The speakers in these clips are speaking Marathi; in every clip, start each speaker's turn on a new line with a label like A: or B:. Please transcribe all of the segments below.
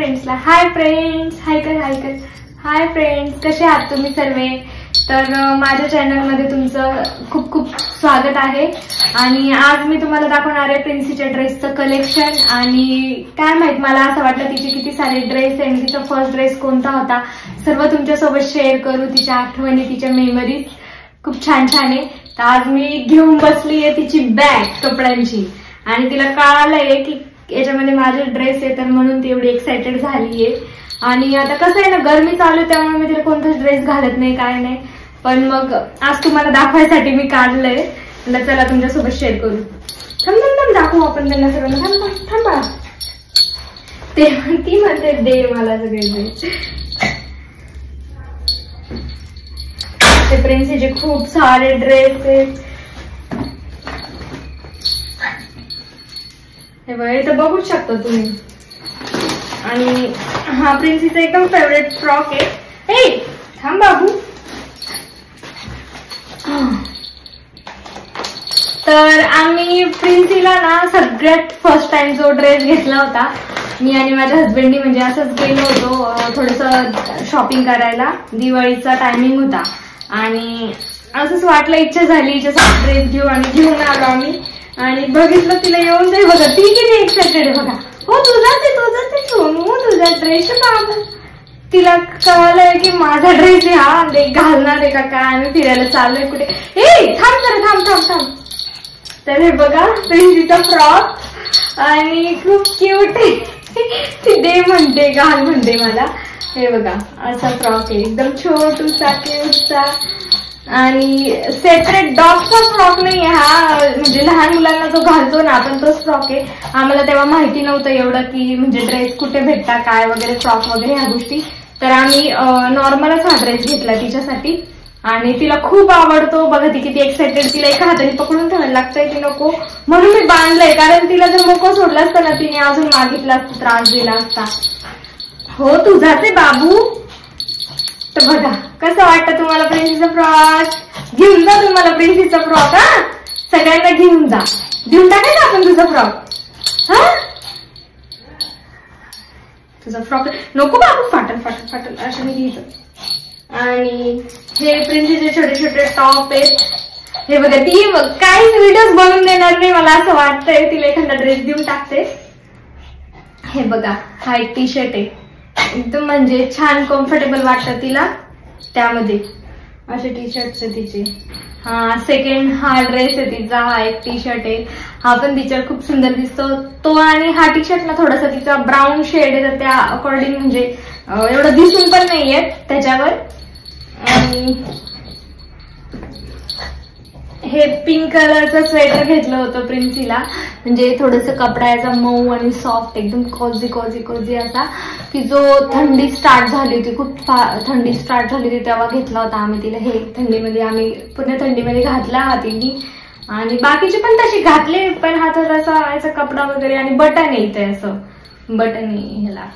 A: फ्रेंड्सला. हाय फ्रेंड्स, हाय कर. हाय फ्रेंड्स, कसे आहात तुम्ही सर्वे. तर माझ्या चॅनलमध्ये तुमचं खूप खूप स्वागत आहे. आणि आज मी तुम्हाला दाखवणार आहे प्रिन्सीच्या ड्रेसचं कलेक्शन. आणि काय माहित, मला असं वाटलं तिचे किती सारे ड्रेस आहे, तिचा फर्स्ट ड्रेस कोणता होता, सर्व तुमच्यासोबत शेअर करू. तिच्या आठवणी, तिच्या मेमरीज खूप छान छान आहे. तर आज मी घेऊन बसली आहे तिची बॅग कपड्यांची. आणि तिला कळालंय की याच्यामध्ये माझे ड्रेस आहे, तर म्हणून ती एवढी एक्साइटेड झालीये. आणि आता कसं आहे ना, गरमी चालू, त्यामुळे मी तिला कोणताच ड्रेस घालत नाही, काय नाही. पण मग आज तुम्हाला दाखवायसाठी मी काढलंय. चला तुमच्यासोबत शेअर करू. थांब दाखवू आपण त्यांना सगळ्यांना. थांबा. ते ती म्हणते दे मला सगळे ड्रेस. ते प्रिन्सीचे खूप सारे ड्रेस आहेत. हे बघा, इथं बघू शकता तुम्ही. आणि हा प्रिन्सीचा एकदम फेवरेट फ्रॉक आहे. हे थांब बाबू. तर आम्ही प्रिन्सीला ना सगळ्यात फर्स्ट टाइम जो ड्रेस घेतला होता, मी आणि माझ्या हसबंडनी म्हणजे असंच गेलो होतो थोडस शॉपिंग करायला. दिवाळीचा टायमिंग होता आणि असंच वाटलं, इच्छा झाली हिच्यासाठी ड्रेस घेऊ आणि घेऊन आलो आम्ही. आणि बघितलं तिला येऊन जाईल बघा, ती किती एक्साइटेड आहे बघा. हो तुझा ते सोनू, तुझा ड्रेस बाबू. तिला कळलंय की माझा ड्रेस आहे हा, घालणार आहे का काय, आम्ही फिरायला चाललोय कुठे. ए थांब. तर हे बघा प्रिन्सीचा फ्रॉक आणि खूप क्यूट आहे. ती दे म्हणते, घाल म्हणते मला. हे बघा असा फ्रॉक आहे, एकदम छोटूसा क्यूटचा. आणि सेपरेट डॉगचा फ्रॉक नाही हा, म्हणजे लहान मुलांना जो घालतो ना आपण, तोच फ्रॉक आहे. आम्हाला तेव्हा माहिती नव्हतं एवढं की म्हणजे ड्रेस कुठे भेटता काय वगैरे, फ्रॉक वगैरे ह्या गोष्टी. तर आम्ही नॉर्मलच हा ड्रेस घेतला तिच्यासाठी. आणि तिला खूप आवडतो बघा, ती किती एक्साइटेड. तिला एका हाताने पकडून ठेवायला लागतंय, ती नको म्हणून मी बांधलंय. कारण तिला जर मोकळं सोडलं असतं ना, तिने अजून मागितला असता, त्रास दिला असता. हो तुझाच आहे बाबू. तर बघा कसं वाटतं तुम्हाला प्रिन्सीचा फ्रॉक. घेऊन जा तुम्हाला प्रिन्सीचा फ्रॉक. हा सगळ्यांना घेऊन जा. देऊन टाकायचा आपण तुझा फ्रॉक. हा तुझा फ्रॉक नको बाबू, फाटल असं मी घ्यायचं. आणि हे प्रिन्सीचे छोटे छोटे टॉप आहेत. हे बघा, ती काहीच व्हिडिओज बनवून देणार नाही मला असं वाटतंय. तिला एखादा ड्रेस देऊन टाकते. हे बघा, हा एक टी शर्ट आहे, एकदम म्हणजे छान कम्फर्टेबल वाटतं तिला त्यामध्ये. असे टी शर्ट आहे तिचे. हा सेकंड हा ड्रेस आहे तिचा. हा एक टी शर्ट आहे, हा पण तिच्यावर खूप सुंदर दिसतो तो. आणि हा टी शर्ट ना थोडासा तिचा ब्राऊन शेड आहे, तर त्या अकॉर्डिंग म्हणजे एवढं दिसून पण नाहीये त्याच्यावर. आणि हे पिंक कलरचं स्वेटर घेतलं होतं प्रिन्सीला, म्हणजे थोडंसं कपडा याचा मऊ आणि सॉफ्ट, एकदम कोजी असा. की जो थंडी स्टार्ट झाली होती, खूप थंडी स्टार्ट झाली होती तेव्हा घेतला होता आम्ही तिला. हे थंडीमध्ये आम्ही पूर्ण थंडीमध्ये घातला हा तिने. आणि बाकीचे पण तसे घातले, पण हा थोडासा याचा कपडा वगैरे आणि बटन येते, असं बटन आहे ह्याला.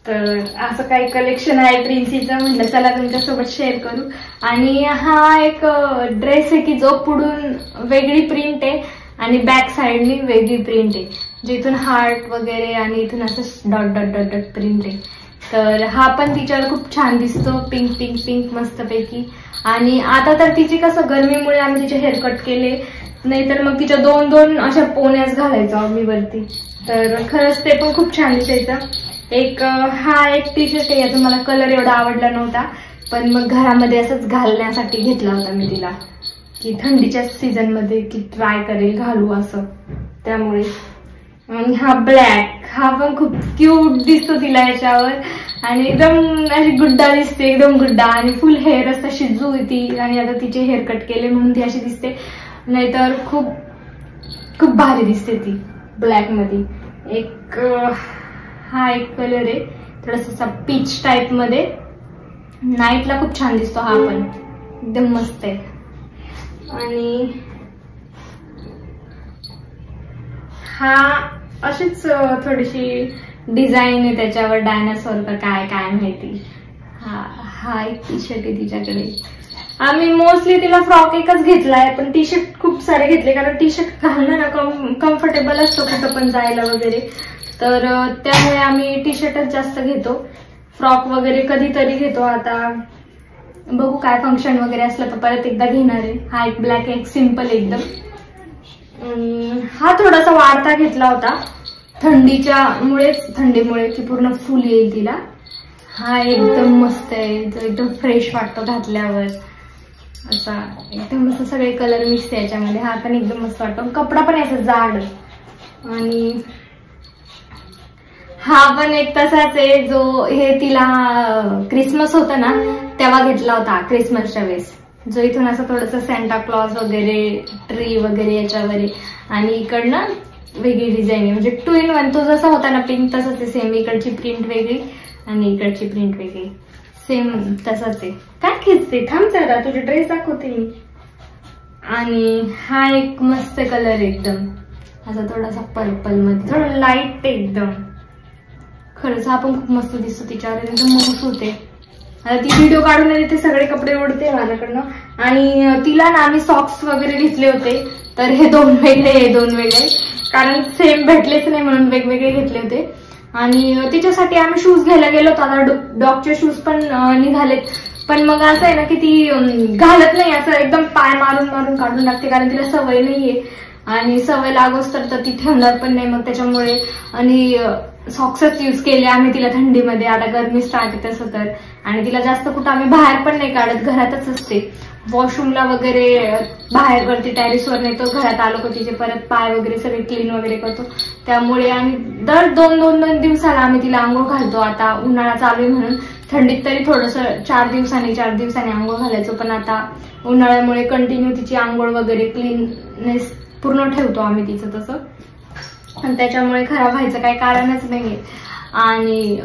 A: तर असं काही कलेक्शन आहे प्रिन्सीचं, म्हटलं चला तुमच्यासोबत शेअर करू. आणि हा एक ड्रेस आहे की जो पुढून वेगळी प्रिंट आहे आणि बॅक साइडनी वेगळी प्रिंट आहे, जिथून हार्ट वगैरे आणि इथून असं डॉट प्रिंट आहे. तर हा पण तिच्यावर खूप छान दिसतो, पिंक मस्तपैकी. आणि आता तर तिची कसं गरमीमुळे आम्ही तिचे हेअरकट केले, नाहीतर मग तिच्या दोन अशा पोण्याच घालायचो आम्ही वरती. तर खरंच ते पण खूप छान दिसायचं. हा एक टी शर्ट आहे, याचा मला कलर एवढा आवडला नव्हता, पण मग घरामध्ये असंच घालण्यासाठी घेतला होता मी तिला, की थंडीच्या सीझन मध्ये की ट्राय करेल घालू असं, त्यामुळे. आणि हा ब्लॅक, हा पण खूप क्यूट दिसतो तिला याच्यावर. आणि एकदम अशी गुड्डा दिसते, एकदम गुड्डा. आणि फुल हेअर असं शिजू ती, आणि आता तिचे हेअर कट केले म्हणून ती अशी दिसते, नाहीतर खूप भारी दिसते ती ब्लॅक मध्ये. हा एक कलर आहे थोडासा पीच टाइप मध्ये, नाईटला खूप छान दिसतो हा पण, एकदम मस्त आहे. आणि हा अशीच थोडीशी डिझाईन आहे त्याच्यावर, डायनासोर का काय माहिती. हा एक टी शर्ट आहे तिच्याकडे. आम्ही मोस्टली तिला फ्रॉक एकच घेतलाय, पण टी शर्ट खूप सारे घेतले, कारण टी शर्ट घालणं ना कम्फर्टेबल असतो कुठं पण जायला वगैरे. तर त्यामुळे आम्ही टी शर्टच जास्त घेतो. फ्रॉक वगैरे कधीतरी घेतो. आता बघू काय फंक्शन वगैरे असलं तर परत एकदा घेणार आहे. हा एक ब्लॅक एक सिम्पल एकदम. हा थोडासा वाढता घेतला होता थंडीमुळे की पूर्ण फुल येईल तिला. हा एकदम मस्त आहे, जो एकदम फ्रेश वाटतो घातल्यावर. असा एकदम मस्त सगळे कलर मिक्स आहे याच्यामध्ये. हा पण एकदम मस्त वाटतो. कपडा पण याचा जाड. आणि हा पण एक तसाच आहे जो हे तिला क्रिसमस होता ना तेव्हा घेतला होता, क्रिसमसच्या वेळेस. जो इथून असं थोडस सेंटा क्लॉज वगैरे ट्री वगैरे याच्यावर. आणि इकडनं वेगळी डिझाईन आहे, म्हणजे 2 in 1. तो जसा होता ना पिंक तसाच आहे सेम. इकडची प्रिंट वेगळी आणि इकडची प्रिंट वेगळी. सेम तसाच आहे. काय खिचते, थांब जरा तुझे ड्रेस दाखवते मी. आणि हा एक मस्त कलर एकदम असा थोडासा पर्पल मध्ये, थोडं लाईट एकदम. खरंच हा पण खूप मस्त दिसतो तिच्यावर, एकदम मस्त होते. आता ती व्हिडिओ काढून देते, सगळे कपडे उडते माझ्याकडनं. आणि तिला ना आम्ही सॉक्स वगैरे घेतले होते, तर हे 2 वेगळे, हे 2 वेगळे, कारण सेम भेटलेच नाही म्हणून वेगवेगळे घेतले होते. आणि तिच्यासाठी आम्ही शूज घ्यायला गेलो होतो. आता डॉगचे शूज पण निघालेत, पण मग असं आहे ना की ती घालत नाही, असं एकदम पाय मारून मारून काढून टाकते, कारण तिला सवय नाहीये. आणि सवय लागोस तर ती ठेवणार पण नाही मग त्याच्यामुळे. आणि सॉक्सच यूज केले आम्ही तिला थंडीमध्ये. आता गरमी स्टार्ट आहे तसं तर. आणि तिला जास्त कुठं आम्ही बाहेर पण नाही काढत, घरातच असते. वॉशरूमला वगैरे बाहेर वरती टेरेसवर नेतो, घरात आलो का तिचे परत पाय वगैरे सगळे क्लीन वगैरे करतो. त्यामुळे आम्ही दर 2 दिवसाला आम्ही तिला आंघोळ घालतो. आता उन्हाळा चालू आहे म्हणून, थंडीत तरी थोडंसं 4 दिवसांनी आंघोळ घालायचो, पण आता उन्हाळ्यामुळे कंटिन्यू तिची आंघोळ वगैरे क्लीननेस पूर्ण ठेवतो आम्ही तिचं तसं. आणि त्याच्यामुळे खराब व्हायचं काही कारणच नाहीये. आणि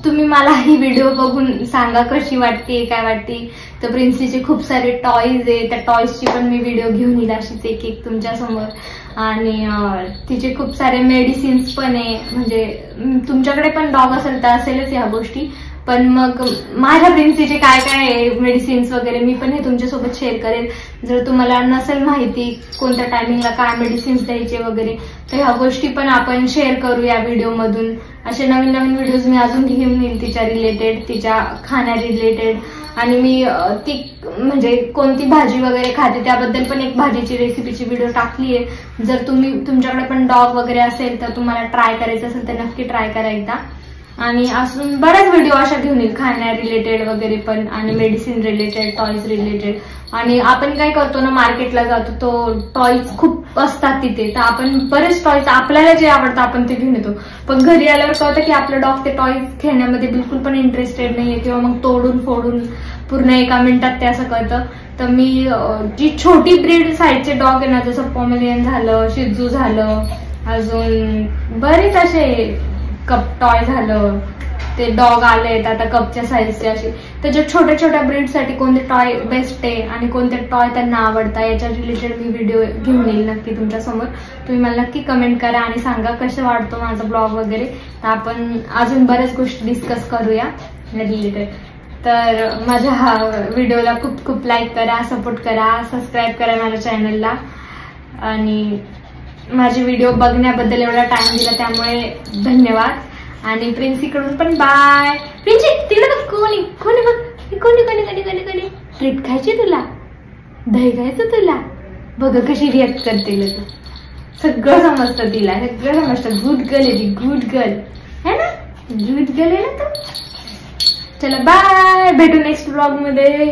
A: तुम्ही मला ही व्हिडिओ बघून सांगा कशी वाटते, काय वाटते. तर प्रिन्सीचे खूप सारे टॉयज आहे, त्या टॉयजची पण मी व्हिडिओ घेऊन येईल अशीच एक तुमच्या समोर. आणि तिचे खूप सारे मेडिसिन्स पण आहे, म्हणजे तुमच्याकडे पण डॉग असेल तर असेलच या गोष्टी. पण मग माझ्या प्रिन्सीचे काय काय मेडिसिन्स वगैरे मी पण हे तुमच्यासोबत शेअर करेल. जर तुम्हाला नसेल माहिती कोणत्या टायमिंगला काय मेडिसिन्स द्यायचे वगैरे, तर ह्या गोष्टी पण आपण शेअर करू या व्हिडिओमधून. असे नवीन नवीन व्हिडिओज मी अजून घेऊन येईल तिच्या रिलेटेड, तिच्या खाण्या रिलेटेड. आणि मी ती म्हणजे कोणती भाजी वगैरे खाते त्याबद्दल पण एक भाजीची रेसिपीची व्हिडिओ टाकली आहे. जर तुमच्याकडे पण डॉग वगैरे असेल तर तुम्हाला ट्राय करायचं असेल तर नक्की ट्राय करा एकदा. आणि अजून बऱ्याच व्हिडिओ अशा घेऊन येईल खाण्या रिलेटेड वगैरे पण, आणि मेडिसिन रिलेटेड, टॉयज रिलेटेड. आणि आपण काय करतो ना, मार्केटला जातो तो टॉयज खूप असतात तिथे, तर आपण बरेच टॉयज आपल्याला जे आवडतं आपण ते घेऊन येतो. पण घरी आल्यावर कळतं की आपलं डॉग ते टॉयज खेळण्यामध्ये बिलकुल पण इंटरेस्टेड नाहीये, किंवा मग तोडून फोडून पूर्ण 1 मिनिटात ते असं कळतं. तर मी जी छोटी ब्रीड साईजचे डॉग आहे ना, जसं पोमेरियन झालं, शिजू झालं, अजून बरेच असे कप टॉय झालं, ते डॉग आलेत आता कपच्या साईजचे असे. त्याच्या छोट्या छोट्या ब्रीडसाठी कोणते टॉय बेस्ट आहे आणि कोणते टॉय त्यांना आवडतात याच्या रिलेटेड मी व्हिडिओ घेऊन येईल नक्की तुमच्या समोर. तुम्ही मला नक्की कमेंट करा आणि सांगा कसं वाटतो माझा ब्लॉग वगैरे. तर आपण अजून बऱ्याच गोष्टी डिस्कस करूया रिलेटेड. तर माझ्या हा व्हिडिओला खूप खूप लाईक करा, सपोर्ट करा, सबस्क्राईब करा माझ्या चॅनलला. आणि माझे व्हिडिओ बघण्याबद्दल एवढा टाइम दिला त्यामुळे धन्यवाद. आणि प्रिन्सीकडून पण बाय. प्रिन्सी तिला तर कोणी कोणी बघ कोणी कोणी कोणी कोणी कोणी ट्रीट खायची तुला, दही खायचं तुला, बघ कशी रिॲक्ट करते तू. सगळं समजतं तिला, सगळं समजतं. गुड गर्ल आहे ती, गुड गर्ल है ना, गुड गर्ल आहे ना तू. चला बाय, भेटू नेक्स्ट ब्लॉग मध्ये.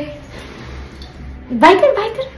A: बाय कर, बाय कर.